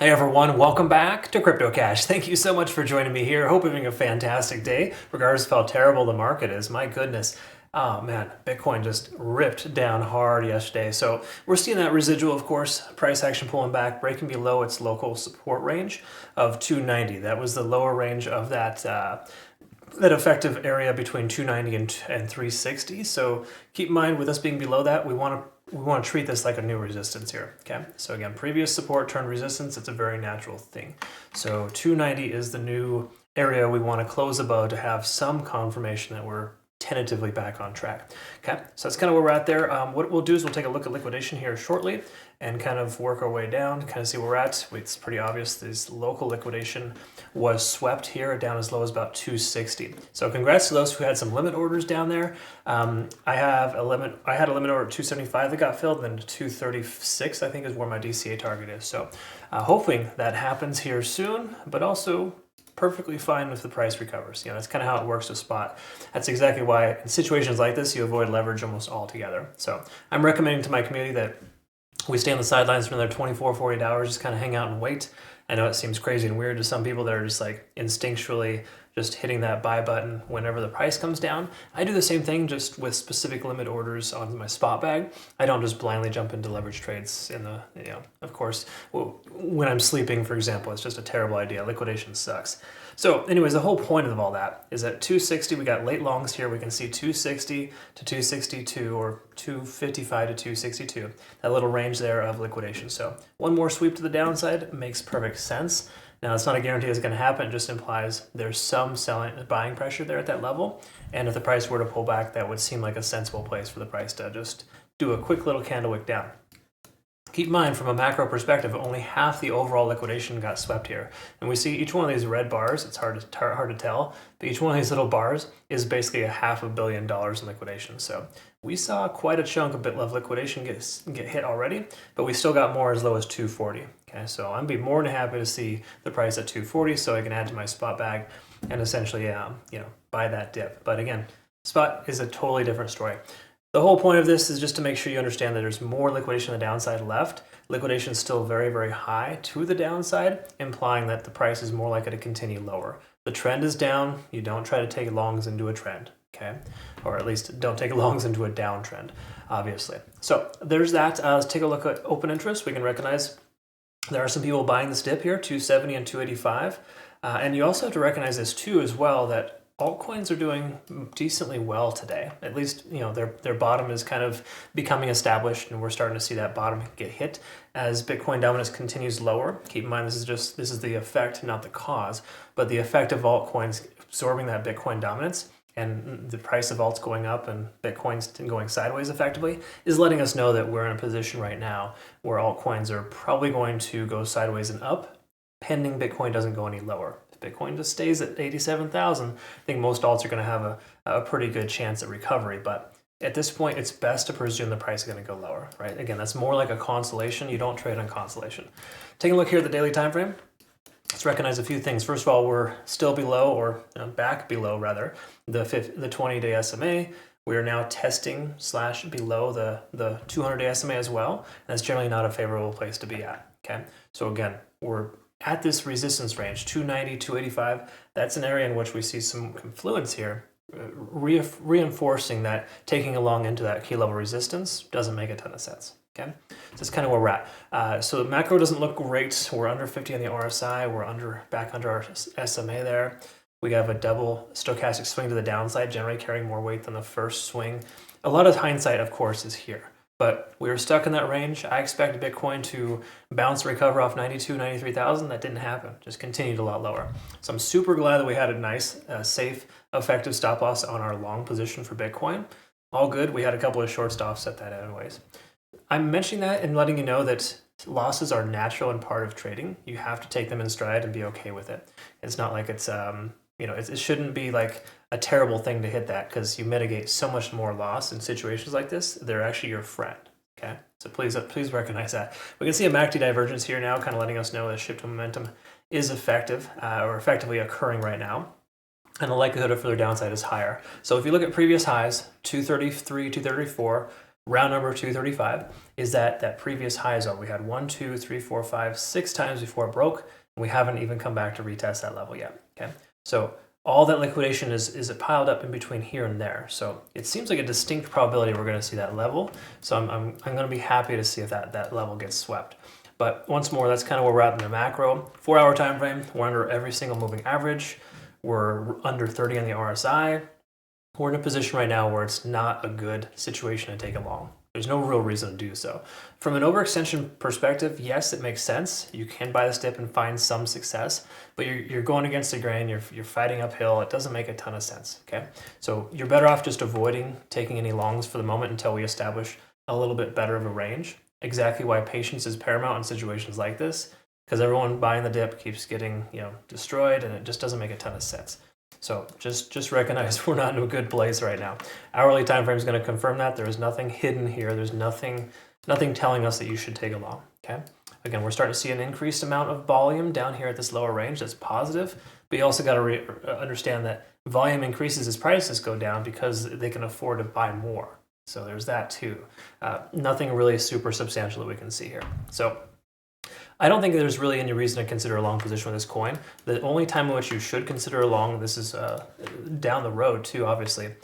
Hey everyone, welcome back to Crypto Cash. Thank you so much for joining me here. Hope you're having a fantastic day, regardless of how terrible the market is. My goodness. Oh man, Bitcoin just ripped down hard yesterday. So we're seeing that residual, of course, price action pulling back, breaking below its local support range of 290. That was the lower range of that effective area between 290 and 360. So keep in mind, with us being below that, we want to treat this like a new resistance here. Okay, so again, previous support turned resistance. It's a very natural thing. So 290 is the new area we want to close above to have some confirmation that we're tentatively back on track. Okay, so that's kind of where we're at there. What we'll do is we'll take a look at liquidation here shortly and kind of work our way down, kind of see where we're at. It's pretty obvious this local liquidation was swept here down as low as about 260. So congrats to those who had some limit orders down there. I had a limit order at 275 that got filled, and then 236 I think is where my DCA target is. So hoping that happens here soon, but also perfectly fine if the price recovers. That's kind of how it works with spot. That's exactly why in situations like this, you avoid leverage almost altogether. So I'm recommending to my community that we stay on the sidelines for another 24, 48 hours, just kind of hang out and wait. I know it seems crazy and weird to some people that are just like instinctually just hitting that buy button whenever the price comes down. I do the same thing just with specific limit orders on my spot bag. I don't just blindly jump into leverage trades of course, when I'm sleeping, for example. It's just a terrible idea. Liquidation sucks. So anyways, the whole point of all that is at 260, we got late longs here. We can see 260 to 262 or 255 to 262, that little range there of liquidation. So one more sweep to the downside makes perfect sense. Now, it's not a guarantee it's going to happen. It just implies there's some buying pressure there at that level. And if the price were to pull back, that would seem like a sensible place for the price to just do a quick little candle wick down. Keep in mind, from a macro perspective, only half the overall liquidation got swept here. And we see each one of these red bars, it's hard to tell, but each one of these little bars is basically $500 million in liquidation. So we saw quite a chunk of liquidation get hit already, but we still got more as low as 240. Okay, so I'd be more than happy to see the price at 240 so I can add to my spot bag and essentially buy that dip. But again, spot is a totally different story. The whole point of this is just to make sure you understand that there's more liquidation on the downside left. Liquidation is still very, very high to the downside, implying that the price is more likely to continue lower. The trend is down. You don't try to take longs into a trend, okay? Or at least don't take longs into a downtrend, obviously. So there's that. Let's take a look at open interest. We can recognize there are some people buying this dip here, 270 and 285. And you also have to recognize this too as well, that altcoins are doing decently well today. At least, their bottom is kind of becoming established, and we're starting to see that bottom get hit as Bitcoin dominance continues lower. Keep in mind, this is the effect, not the cause, but the effect of altcoins absorbing that Bitcoin dominance and the price of alts going up and Bitcoin's going sideways effectively is letting us know that we're in a position right now where altcoins are probably going to go sideways and up, pending Bitcoin doesn't go any lower. Bitcoin just stays at 87,000, I think most alts are going to have a pretty good chance at recovery. But at this point, it's best to presume the price is going to go lower, right? Again, that's more like a consolation. You don't trade on consolation. Taking a look here at the daily time frame, let's recognize a few things. First of all, we're still below, or back below rather, the 20-day SMA. We are now testing / below the 200-day SMA as well. And that's generally not a favorable place to be at. Okay, so again, we're at this resistance range, 290, 285, that's an area in which we see some confluence here, reinforcing that taking along into that key level resistance doesn't make a ton of sense. Okay, so that's kind of where we're at. So the macro doesn't look great. We're under 50 on the RSI. We're back under our SMA there. We have a double stochastic swing to the downside, generally carrying more weight than the first swing. A lot of hindsight, of course, is here. But we were stuck in that range. I expected Bitcoin to bounce and recover off 92, 93,000. That didn't happen. Just continued a lot lower. So I'm super glad that we had a nice, safe, effective stop loss on our long position for Bitcoin. All good. We had a couple of shorts to offset that anyways. I'm mentioning that and letting you know that losses are natural and part of trading. You have to take them in stride and be okay with it. It's not like it's it shouldn't be like a terrible thing to hit that, because you mitigate so much more loss in situations like this. They're actually your friend. Okay, so please recognize that. We can see a MACD divergence here now, kind of letting us know that shift to momentum is effective or effectively occurring right now, and the likelihood of further downside is higher. So if you look at previous highs, 233, 234, round number 235, is that previous high zone. We had 1, 2, 3, 4, 5, 6 times before it broke, and we haven't even come back to retest that level yet. Okay, so all that liquidation is piled up in between here and there. So it seems like a distinct probability we're going to see that level. So I'm going to be happy to see if that level gets swept. But once more, that's kind of where we're at in the macro. 4-hour time frame, we're under every single moving average. We're under 30 on the RSI. We're in a position right now where it's not a good situation to take a long. There's no real reason to do so. From an overextension perspective, yes, it makes sense. You can buy this dip and find some success, but you're going against the grain, you're fighting uphill. It doesn't make a ton of sense, okay? So you're better off just avoiding taking any longs for the moment until we establish a little bit better of a range. Exactly why patience is paramount in situations like this, because everyone buying the dip keeps getting destroyed, and it just doesn't make a ton of sense. So just recognize we're not in a good place right now. Hourly time frame is going to confirm that. There is nothing hidden here. There's nothing telling us that you should take a long. Okay. Again, we're starting to see an increased amount of volume down here at this lower range. That's positive. But you also got to understand that volume increases as prices go down because they can afford to buy more. So there's that too. Nothing really super substantial that we can see here. So I don't think there's really any reason to consider a long position with this coin. The only time in which you should consider a long, this is down the road too, obviously,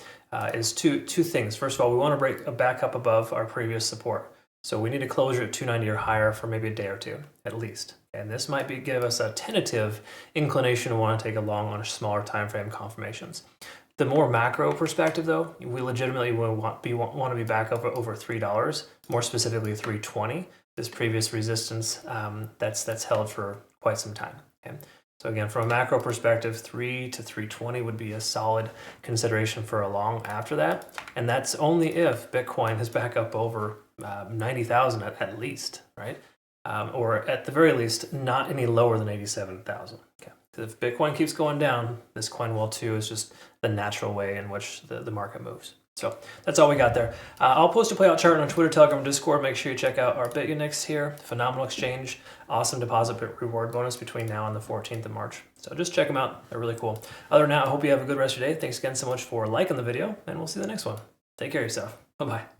is two things. First of all, we want to break back up above our previous support. So we need a closure at 290 or higher for maybe a day or two, at least. And this might give us a tentative inclination to want to take a long on smaller time frame confirmations. The more macro perspective, though, we legitimately want to be back up over $3, more specifically $3.20. This previous resistance that's held for quite some time. Okay? So again, from a macro perspective, 3 to 320 would be a solid consideration for a long after that, and that's only if Bitcoin is back up over 90,000 at least, right? Or at the very least, not any lower than 87,000. Okay. If Bitcoin keeps going down, this coin will too. Is just the natural way in which the market moves. So that's all we got there. I'll post a playout chart on Twitter, Telegram, Discord. Make sure you check out our Bitunix here. Phenomenal exchange. Awesome deposit reward bonus between now and the 14th of March. So just check them out. They're really cool. Other than that, I hope you have a good rest of your day. Thanks again so much for liking the video, and we'll see you in the next one. Take care of yourself. Bye-bye.